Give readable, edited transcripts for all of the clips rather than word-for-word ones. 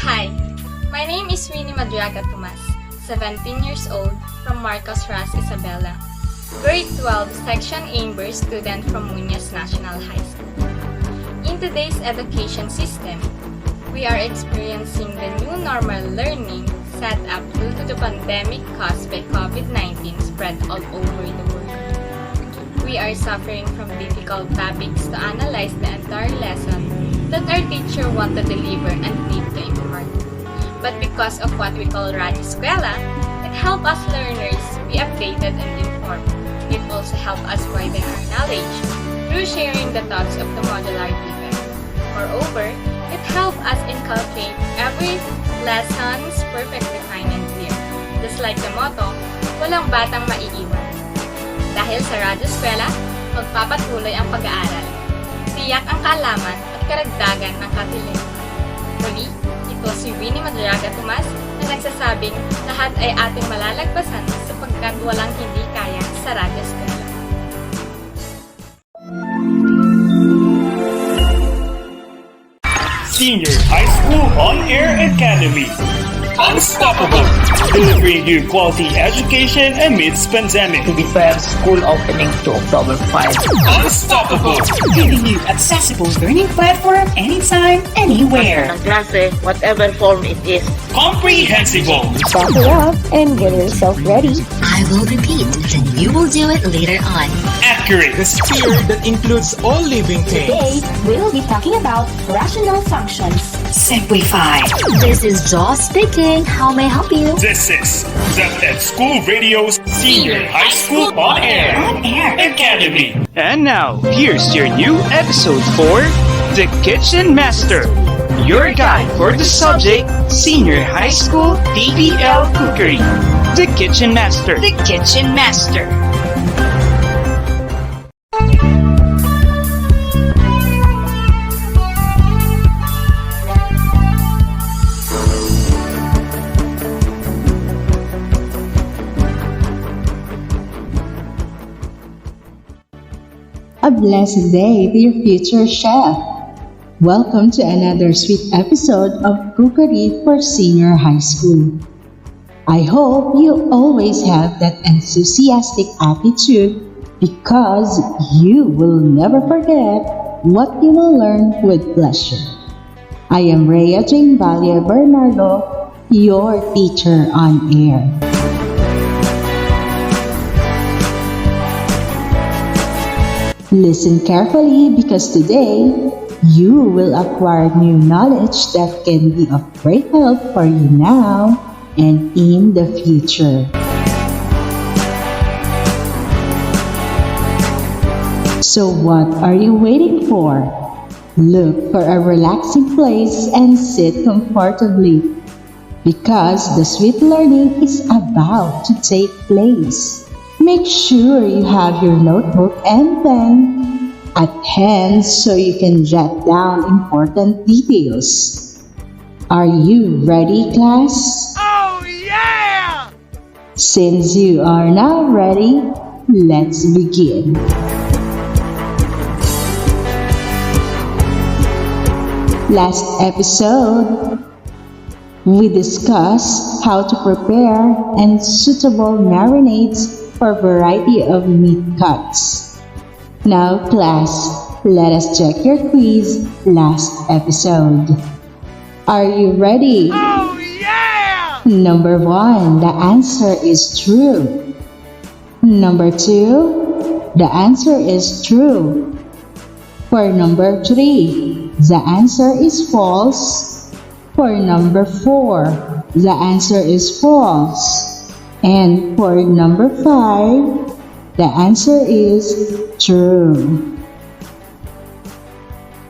Hi, my name is Tomas, 17 years old, from Marcos Ras, Isabela. Grade 12 Section Amber student from Muñoz National High School. In today's education system, we are experiencing the new normal learning set up due to the pandemic caused by COVID-19 spread all over the world. We are suffering from difficult topics to analyze the entire lesson that our teacher want to deliver and need to impart. But because of what we call Radyo Eskwela, it helps us learners be updated and informed. It also helps us widen our knowledge through sharing the thoughts of the modular given. Moreover, it helps us inculcate every lessons perfectly fine and clear. Just like the motto, walang batang maiiwan. Dahil sa Radyo Eskwela, magpapatuloy ang pag-aaral. Tiyak ang kaalaman at karagdagan ng katilingan. Muli, ito si Tomas na nagsasabing lahat ay ating malalagpasan sapagkat walang hindi kaya sa Radyo Eskwela. Senior High School On-Air Academy. Unstoppable! Delivering you quality education amidst pandemic. To defend school opening to October 5. Unstoppable! Giving you accessible learning platform anytime, anywhere. Ang klase, whatever form it is. Comprehensible! Buckle up and get yourself ready. I will repeat, then you will do it later on. Accurate! The sphere that includes all living things. Today, we'll be talking about rational functions. Simplify. This is Jaws speaking. How may I help you? This is the Ed School Radio's Senior High School On-Air Academy. And now, here's your new episode for The Kitchen Master, your guide for the subject Senior High School TPL Cookery. The Kitchen Master. The Kitchen Master. A blessed day to your future chef. Welcome to another sweet episode of Cookery for Senior High School. I hope you always have that enthusiastic attitude because you will never forget what you will learn with pleasure. I am Rhea Jane Valle Bernardo, your teacher on air. Listen carefully because today you will acquire new knowledge that can be of great help for you now and in the future. So what are you waiting for? Look for a relaxing place and sit comfortably because the sweet learning is about to take place. Make sure you have your notebook and pen at hand so you can jot down important details. Are you ready, class? Oh yeah! Since you are now ready, let's begin. Last episode, we discussed how to prepare and suitable marinades for a variety of meat cuts. Now, class, let us check your quiz last episode. Are you ready? Oh yeah! Number 1, the answer is true. Number 2, the answer is true. For number 3, the answer is false. For number 4, the answer is false. And for number 5, the answer is true.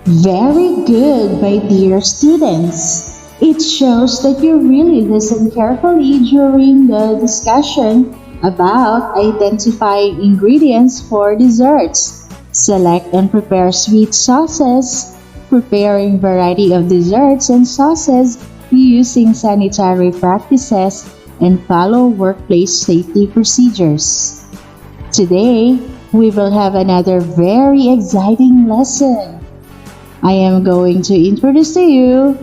Very good, my dear students. It shows that you really listened carefully during the discussion about identifying ingredients for desserts. Select and prepare sweet sauces. Preparing variety of desserts and sauces using sanitary practices and follow workplace safety procedures. Today, we will have another very exciting lesson I am going to introduce to you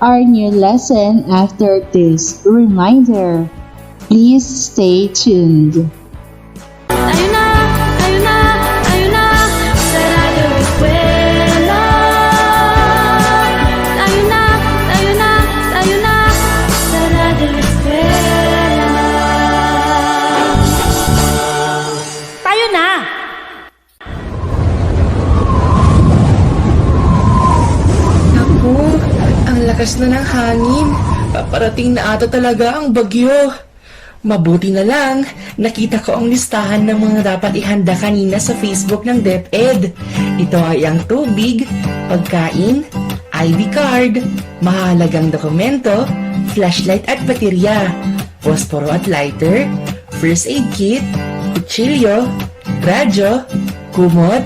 our new lesson after this reminder. Please stay tuned. Tayo na, tayo na, tayo na, sa Radyo Eskwela. Tayo na, tayo na, tayo na, sa Radyo Eskwela. Tayo na! Naku, ang lakas na ng hangin. Paparating na ata talaga ang bagyo. Mabuti na lang, nakita ko ang listahan ng mga dapat ihanda kanina sa Facebook ng DepEd. Ito ay ang tubig, pagkain, ID card, mahalagang dokumento, flashlight at baterya, posporo at lighter, first aid kit, kutsilyo, radyo, kumot,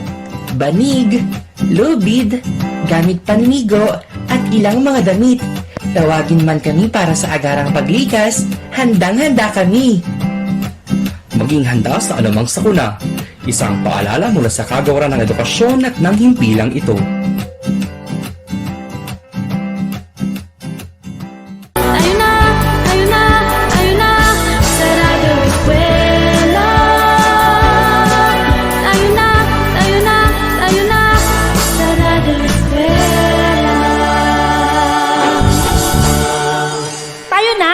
banig, lubid, gamit panligo, at ilang mga damit. Tawagin man kami para sa agarang paglikas, handang-handa kami. Maging handa sa anumang sakuna. Isang paalala mula sa kagawaran ng edukasyon at ng himpilang ito. Tayo na, tayo na, tayo na, sa Radyo Eskwela. Tayo na, tayo na, tayo na, sa Radyo Eskwela. Tayo na!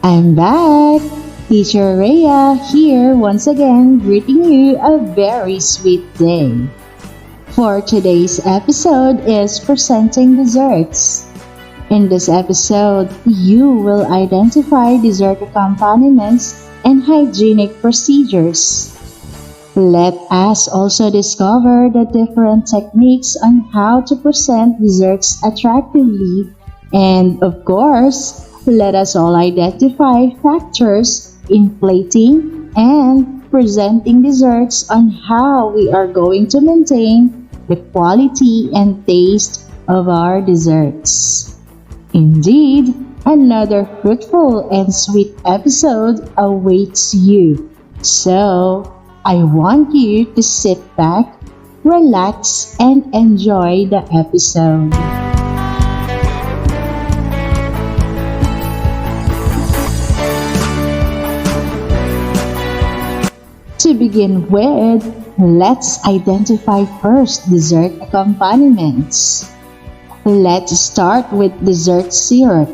I'm back! Teacher Rhea here once again greeting you a very sweet day. For today's episode is presenting desserts. In this episode, you will identify dessert accompaniments and hygienic procedures. Let us also discover the different techniques on how to present desserts attractively. And of course, let us all identify factors in plating and presenting desserts on how we are going to maintain the quality and taste of our desserts. Indeed, another fruitful and sweet episode awaits you. So, I want you to sit back, relax, and enjoy the episode. To begin with, let's identify first dessert accompaniments. Let's start with dessert syrup.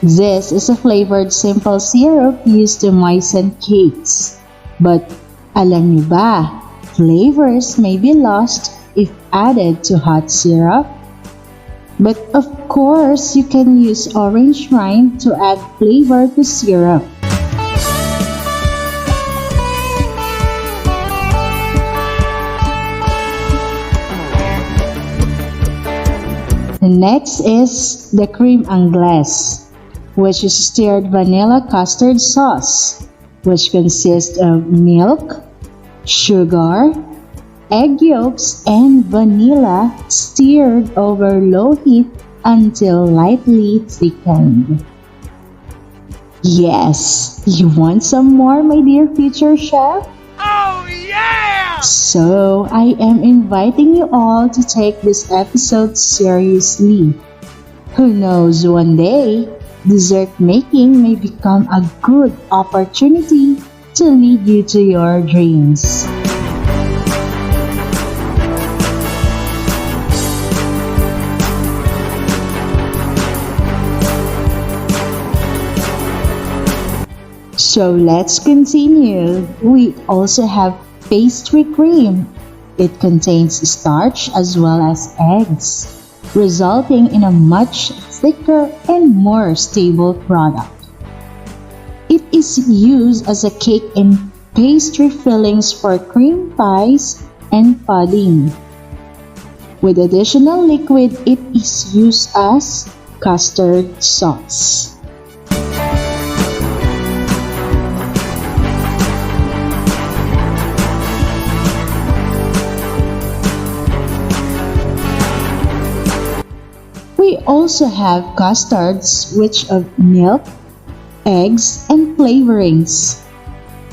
This is a flavored simple syrup used to moisten cakes. But alam niyo ba, flavors may be lost if added to hot syrup? But of course, you can use orange rind to add flavor to syrup. Next is the creme anglaise, which is stirred vanilla custard sauce, which consists of milk, sugar, egg yolks, and vanilla stirred over low heat until lightly thickened. Yes, you want some more, my dear future chef? Oh yeah! So, I am inviting you all to take this episode seriously. Who knows, one day, dessert making may become a good opportunity to lead you to your dreams. So let's continue. We also have pastry cream. It contains starch as well as eggs, resulting in a much thicker and more stable product. It is used as a cake and pastry fillings for cream pies and pudding. With additional liquid, it is used as custard sauce. We also have custards which of milk, eggs, and flavorings.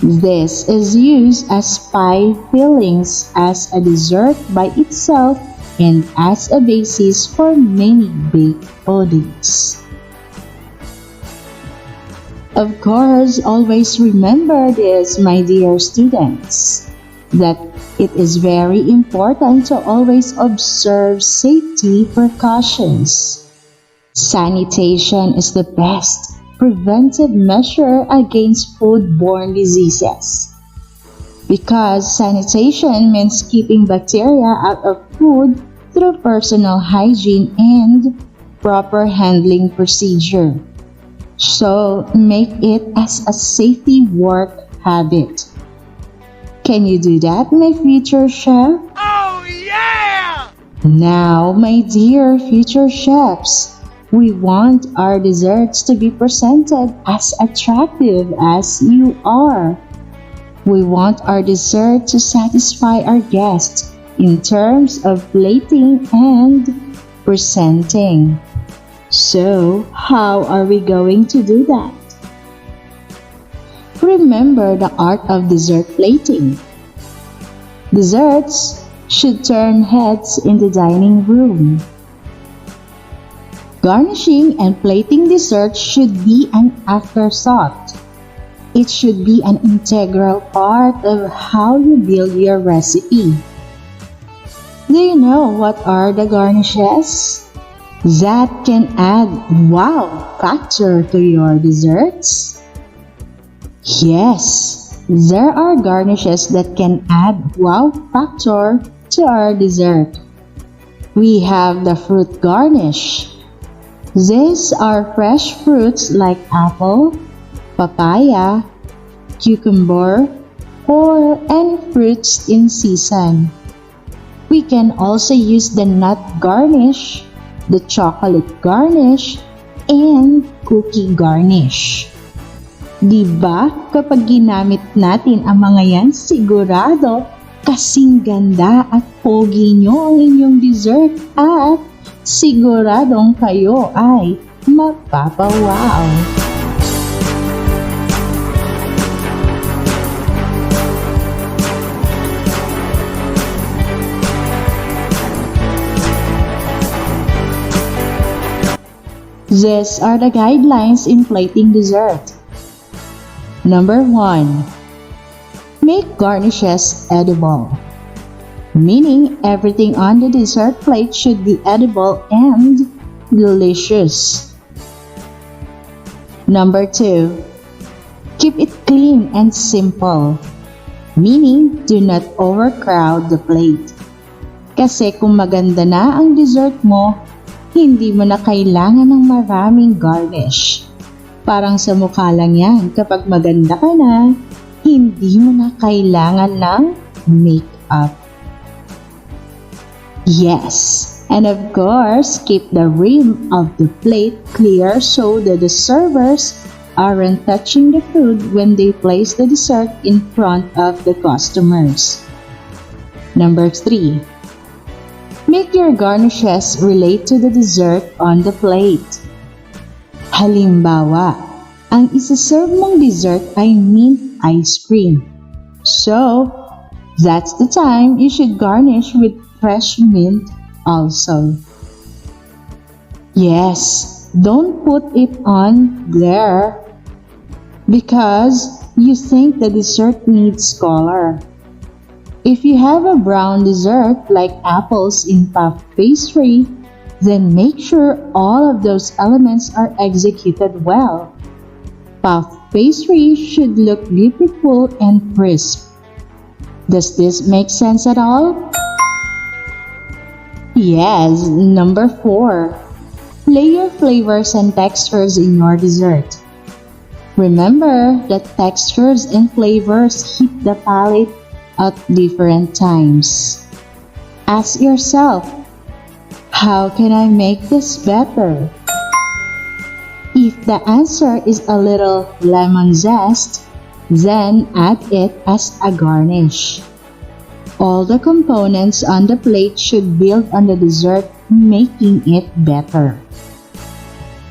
This is used as pie fillings, as a dessert by itself, and as a basis for many baked puddings. Of course, always remember this, my dear students, that it is very important to always observe safety precautions. Sanitation is the best preventive measure against foodborne diseases. Because sanitation means keeping bacteria out of food through personal hygiene and proper handling procedure. So, make it as a safety work habit. Can you do that, my future chef? Oh, yeah! Now, my dear future chefs, we want our desserts to be presented as attractive as you are. We want our dessert to satisfy our guests in terms of plating and presenting. So, how are we going to do that? Remember the art of dessert plating. Desserts should turn heads in the dining room. Garnishing and plating desserts should be an afterthought. It should be an integral part of how you build your recipe. Do you know what are the garnishes that can add wow factor to your desserts? Yes, there are garnishes that can add wow factor to our dessert. We have the fruit garnish. These are fresh fruits like apple, papaya, cucumber, or any fruits in season. We can also use the nut garnish, the chocolate garnish, and cookie garnish. Diba, kapag ginamit natin ang mga yan, sigurado kasing ganda at pogi nyo ang inyong dessert at siguradong kayo ay mapapawaw. These are the guidelines in plating dessert. Number 1. Make garnishes edible. Meaning everything on the dessert plate should be edible and delicious. Number 2. Keep it clean and simple. Meaning do not overcrowd the plate. Kasi kung maganda na ang dessert mo, hindi mo na kailangan ng maraming garnish. Parang sa mukha lang yan, kapag maganda ka na, hindi mo na kailangan ng make-up. Yes, and of course, keep the rim of the plate clear so that the servers aren't touching the food when they place the dessert in front of the customers. Number 3. Make your garnishes relate to the dessert on the plate. Halimbawa, ang isa-serve mong dessert ay mint ice cream. So, that's the time you should garnish with fresh mint also. Yes, don't put it on there because you think the dessert needs color. If you have a brown dessert like apples in puff pastry, then make sure all of those elements are executed well. Puff pastry should look beautiful and crisp. Does this make sense at all? Yes, number 4. Layer flavors and textures in your dessert. Remember that textures and flavors hit the palate at different times. Ask yourself, how can I make this better? If the answer is a little lemon zest, then add it as a garnish. All the components on the plate should build on the dessert, making it better.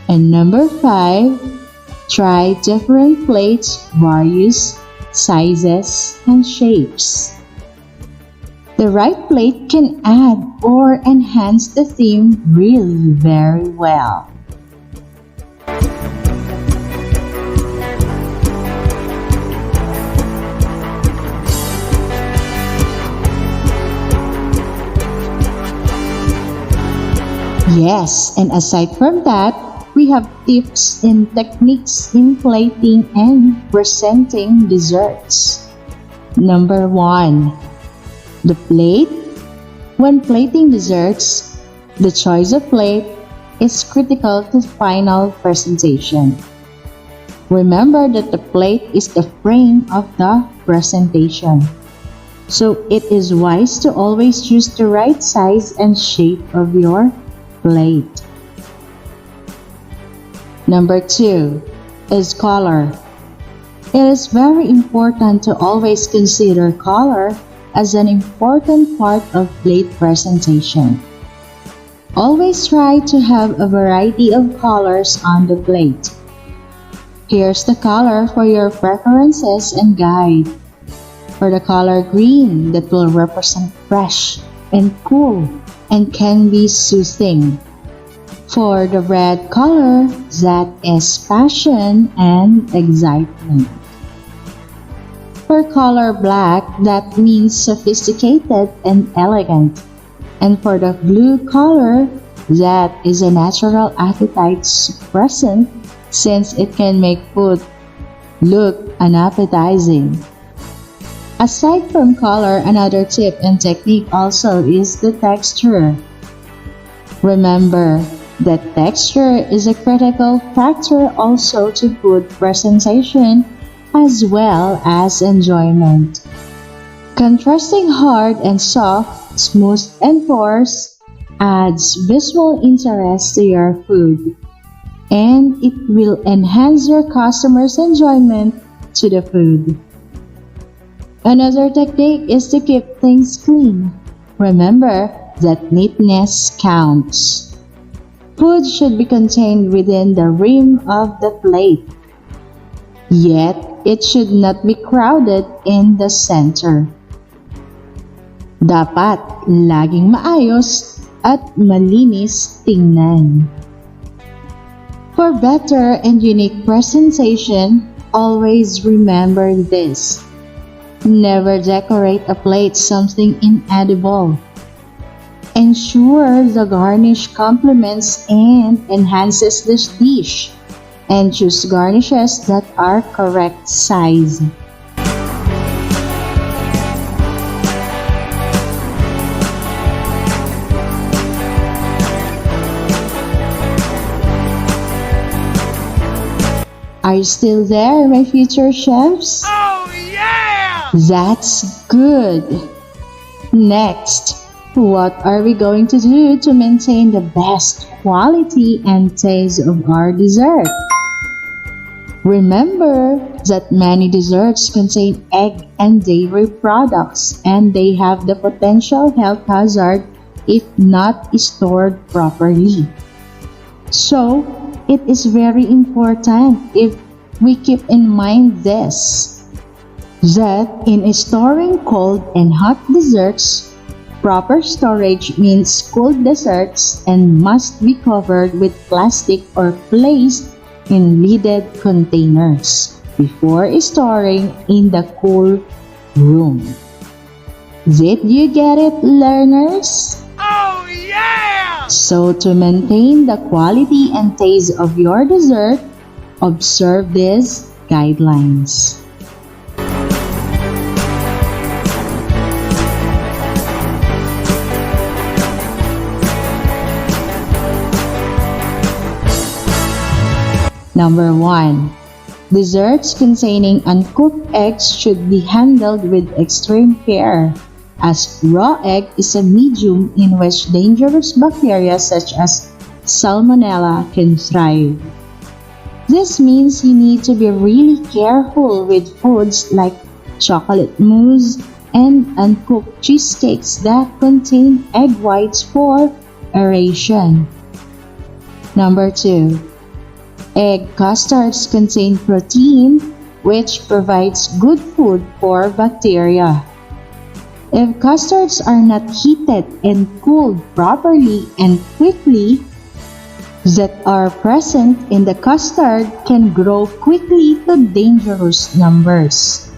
And number 5, try different plates, various sizes, and shapes. The right plate can add or enhance the theme really very well. Yes, and aside from that, we have tips and techniques in plating and presenting desserts. Number 1. The plate. When plating desserts, the choice of plate is critical to final presentation. Remember that the plate is the frame of the presentation. So it is wise to always choose the right size and shape of your plate. Number 2 is color. It is very important to always consider color as an important part of plate presentation. Always try to have a variety of colors on the plate. Here's the color for your preferences and guide. For the color green, that will represent fresh and cool and can be soothing. For the red color, that is passion and excitement. For color black, that means sophisticated and elegant. And for the blue color, that is a natural appetite suppressant since it can make food look unappetizing. Aside from color, another tip and technique also is the texture. Remember that texture is a critical factor also to food presentation as well as enjoyment. Contrasting hard and soft, smooth and porous adds visual interest to your food, and it will enhance your customers' enjoyment to the food. Another technique is to keep things clean. Remember that neatness counts. Food should be contained within the rim of the plate, yet it should not be crowded in the center. Dapat laging maayos at malinis tingnan. For better and unique presentation, always remember this. Never decorate a plate something inedible. Ensure the garnish complements and enhances the dish, and choose garnishes that are correct size. Are you still there, my future chefs? Oh yeah! That's good. Next, what are we going to do to maintain the best quality and taste of our dessert? Remember that many desserts contain egg and dairy products, and they have the potential health hazard if not stored properly. So, it is very important if we keep in mind this, that in storing cold and hot desserts, proper storage means cold desserts and must be covered with plastic or placed in lidded containers before storing in the cool room. Did you get it, learners? Oh yeah! So to maintain the quality and taste of your dessert, observe these guidelines. Number 1. Desserts containing uncooked eggs should be handled with extreme care, as raw egg is a medium in which dangerous bacteria such as Salmonella can thrive. This means you need to be really careful with foods like chocolate mousse and uncooked cheesecakes that contain egg whites for aeration. Number 2. Egg custards contain protein, which provides good food for bacteria. If custards are not heated and cooled properly and quickly, that are present in the custard can grow quickly to dangerous numbers.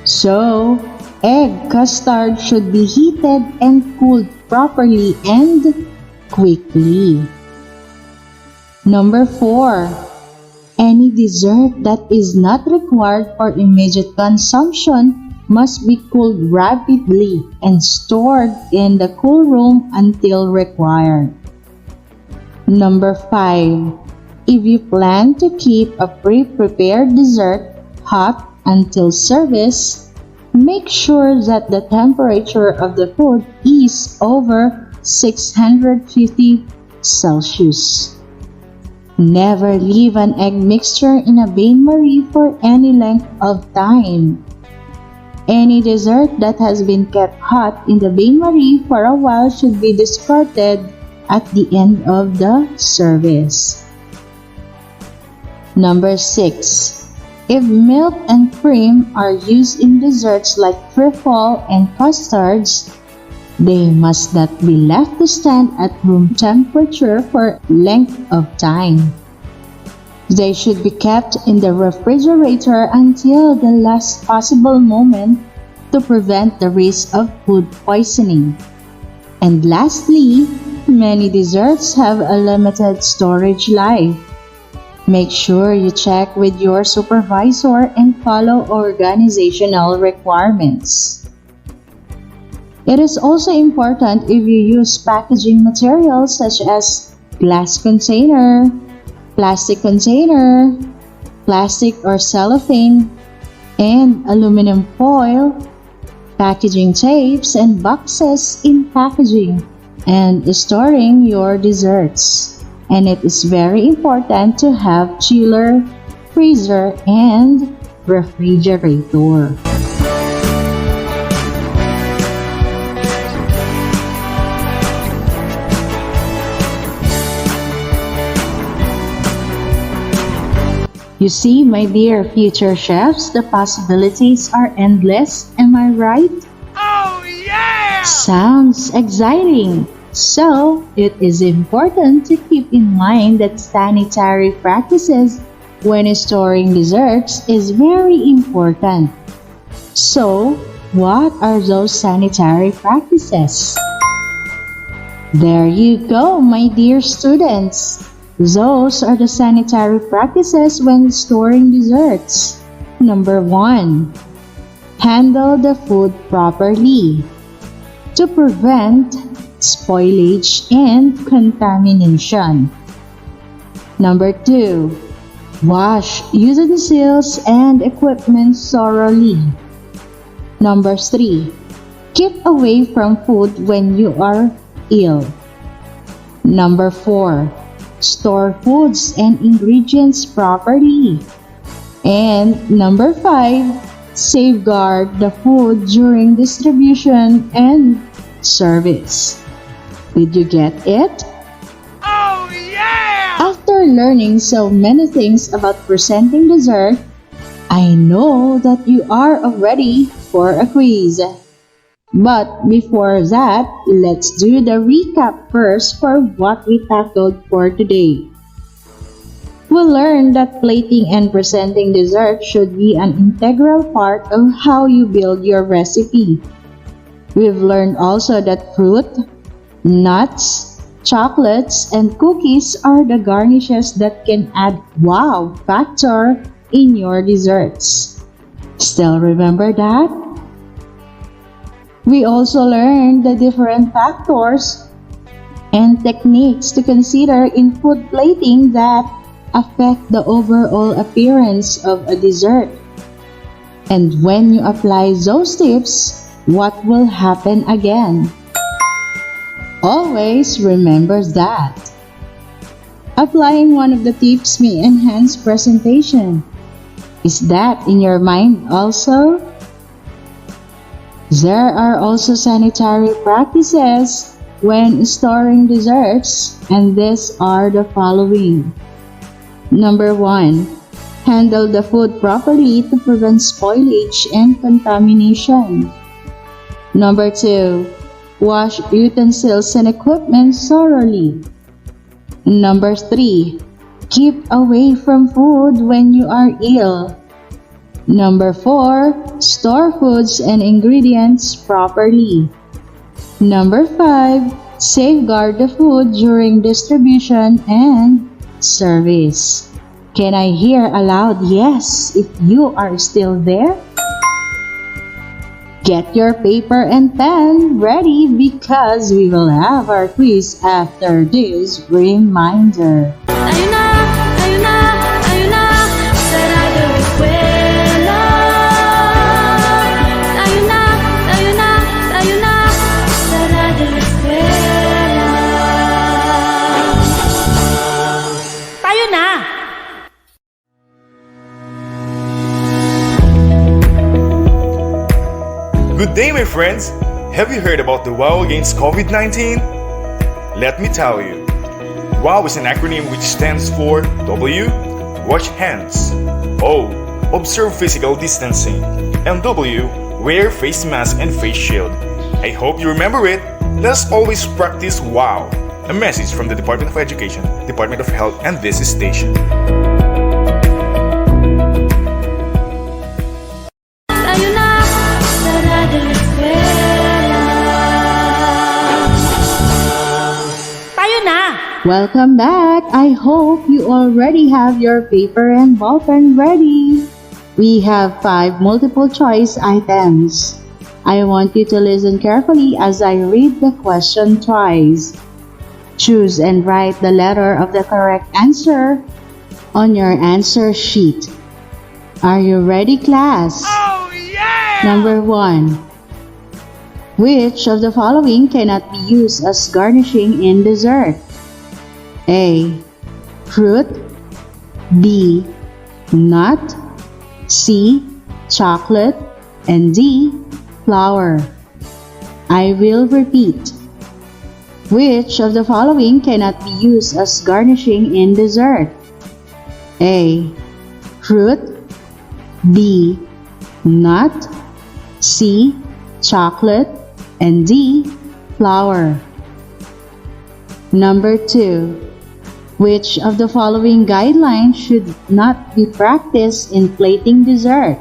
So, egg custard should be heated and cooled properly and quickly. Number 4. Any dessert that is not required for immediate consumption must be cooled rapidly and stored in the cool room until required. Number 5. If you plan to keep a pre-prepared dessert hot until service, make sure that the temperature of the food is over 650 Celsius. Never leave an egg mixture in a bain-marie for any length of time. Any dessert that has been kept hot in the bain-marie for a while should be discarded at the end of the service. Number 6. If milk and cream are used in desserts like trifle and custards, they must not be left to stand at room temperature for length of time. They should be kept in the refrigerator until the last possible moment to prevent the risk of food poisoning. And lastly, many desserts have a limited storage life. Make sure you check with your supervisor and follow organizational requirements. It is also important if you use packaging materials such as glass container, plastic or cellophane, and aluminum foil, packaging tapes and boxes in packaging, and storing your desserts. And it is very important to have chiller, freezer, and refrigerator. You see, my dear future chefs, the possibilities are endless, am I right? Oh yeah! Sounds exciting! So, it is important to keep in mind that sanitary practices when storing desserts is very important. So, what are those sanitary practices? There you go, my dear students! Those are the sanitary practices when storing desserts. Number 1. Handle the food properly to prevent spoilage and contamination. Number 2. Wash utensils and equipment thoroughly. Number 3. Keep away from food when you are ill. Number 4. Store foods and ingredients properly. And number 5, safeguard the food during distribution and service. Did you get it? Oh yeah! After learning so many things about presenting dessert, I know that you are ready for a quiz. But before that, let's do the recap first for what we tackled for today. We learned that plating and presenting dessert should be an integral part of how you build your recipe. We've learned also that fruit, nuts, chocolates, and cookies are the garnishes that can add wow factor in your desserts. Still remember that? We also learned the different factors and techniques to consider in food plating that affect the overall appearance of a dessert. And when you apply those tips, what will happen again? Always remember that. Applying one of the tips may enhance presentation. Is that in your mind also? There are also sanitary practices when storing desserts, and these are the following. Number 1. Handle the food properly to prevent spoilage and contamination. Number 2. Wash utensils and equipment thoroughly. Number 3. Keep away from food when you are ill. Number 4. Store foods and ingredients properly. Number 5. Safeguard the food during distribution and service. Can I hear a loud yes if you are still there? Get your paper and pen ready because we will have our quiz after this reminder. Tayo na, tayo na, tayo na sa Radyo Eskwela. Tayo na, tayo na, tayo na sa Radyo Eskwela. Tayo na! Good day, my friends! Have you heard about the WOW against COVID-19? Let me tell you. WOW is an acronym which stands for W. Wash hands. O. Observe physical distancing. And W. Wear face mask and face shield. I hope you remember it. Let's always practice WOW. A message from the Department of Education, Department of Health, and this station. Tayo na sa Radyo Eskwela. Tayo na! Welcome back! I hope you already have your paper and ballpen ready. We have 5 multiple choice items. I want you to listen carefully as I read the question twice. Choose and write the letter of the correct answer on your answer sheet. Are you ready, class? Oh yeah! Number 1. Which of the following cannot be used as garnishing in dessert? A. Fruit. B. Nut. C. Chocolate. And D. Flour. I will repeat. Which of the following cannot be used as garnishing in dessert? A. Fruit. B. Nut. C. Chocolate. And D. Flour. Number 2. Which of the following guidelines should not be practiced in plating dessert?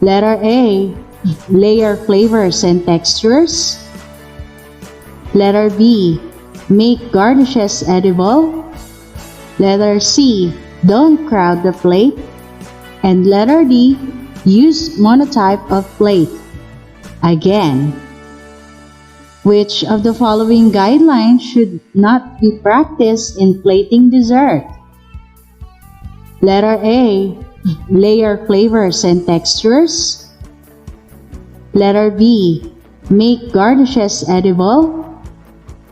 Letter A. Layer flavors and textures. Letter B. Make garnishes edible. Letter C. Don't crowd the plate. And letter D. Use monotype of plate. Again. Which of the following guidelines should not be practiced in plating dessert? Letter A. Layer flavors and textures. Letter B. Make garnishes edible.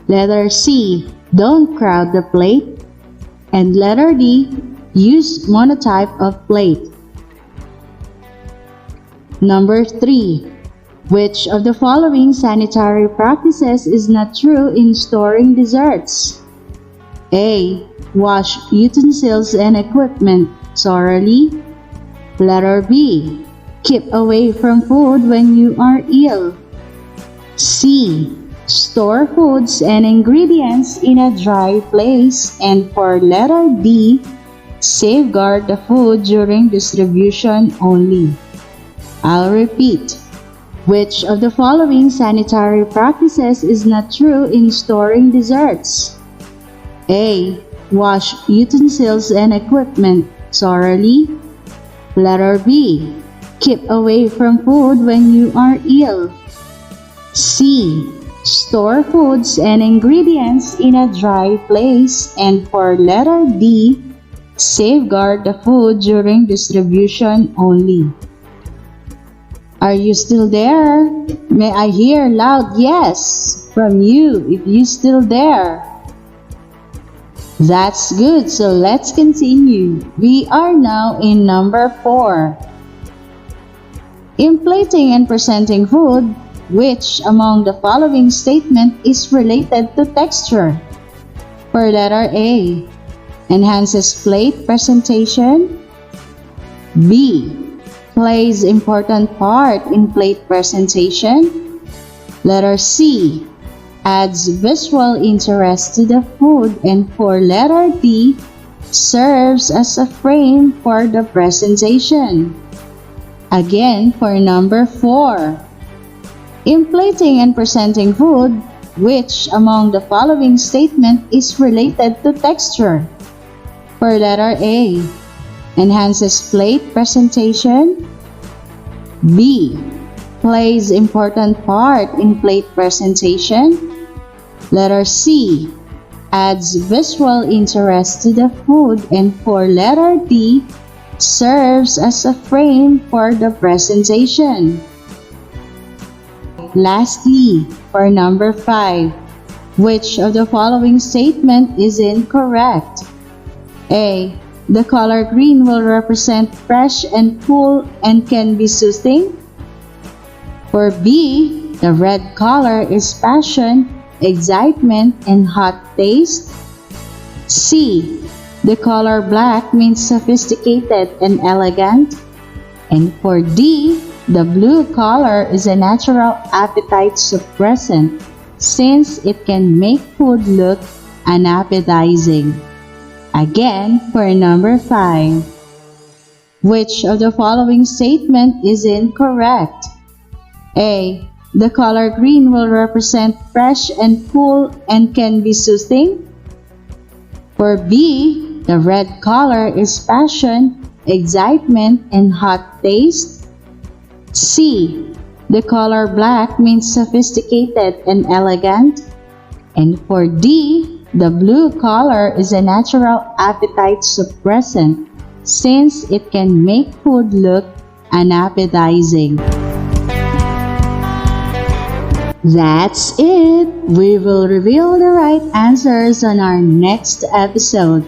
Letter C. Don't crowd the plate. And letter D. Use monotype of plate. Number 3. Which of the following sanitary practices is not true in storing desserts? A. Wash utensils and equipment thoroughly. Letter B. Keep away from food when you are ill. C. Store foods and ingredients in a dry place. And for letter D. Safeguard the food during distribution only. I'll repeat. Which of the following sanitary practices is not true in storing desserts? A. Wash utensils and equipment thoroughly. Letter B. Keep away from food when you are ill. C. Store foods and ingredients in a dry place. And for letter D. Safeguard the food during distribution only. Are you still there? May I hear loud yes from you if you're still there? That's good, so let's continue. We are now in number 4. In plating and presenting food, which among the following statement is related to texture? For letter A, enhances plate presentation. B, plays important part in plate presentation. Letter C, adds visual interest to the food. And for letter D, serves as a frame for the presentation. Again, for number 4, in plating and presenting food, which among the following statement is related to texture? For letter A, enhances plate presentation. B, plays important part in plate presentation. Letter C, adds visual interest to the food. And for letter D, serves as a frame for the presentation. Lastly, for number 5, which of the following statement is incorrect? A, the color green will represent fresh and cool and can be soothing. For B, the red color is passion, excitement, and hot taste. C, the color black means sophisticated and elegant. And for D, the blue color is a natural appetite suppressant since it can make food look unappetizing. Again, for number 5, which of the following statement is incorrect? A, the color green will represent fresh and cool and can be soothing. For B, the red color is passion, excitement, and hot taste. C, the color black means sophisticated and elegant. And for D, the blue color is a natural appetite suppressant since it can make food look unappetizing. That's it! We will reveal the right answers on our next episode.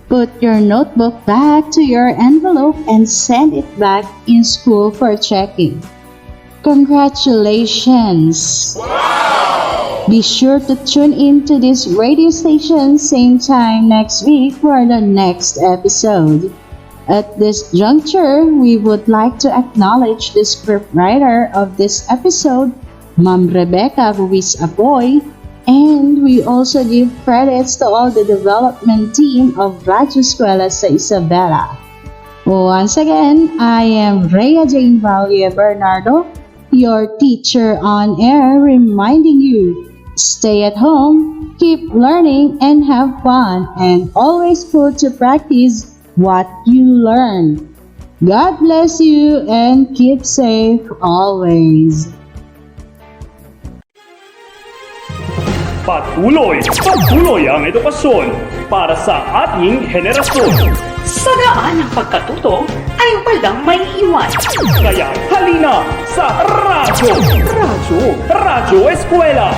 Put your notebook back to your envelope and send it back in school for checking. Congratulations! Wow! Be sure to tune in to this radio station same time next week for the next episode. At this juncture, we would like to acknowledge the scriptwriter of this episode, Ma'am Rebecca Ruiz Aboy, and we also give credits to all the development team of Radyo Eskwela sa Isabela. Once again, I am Rhea Jane Valle Bernardo, your teacher on air, reminding you, stay at home, keep learning, and have fun, and always put to practice what you learn. God bless you and keep safe always. Patuloy ang edukasyon para sa ating henerasyon. Sa daan ng pagkatuto ay walang may iwan. Kaya halina sa Radyo Eskwela.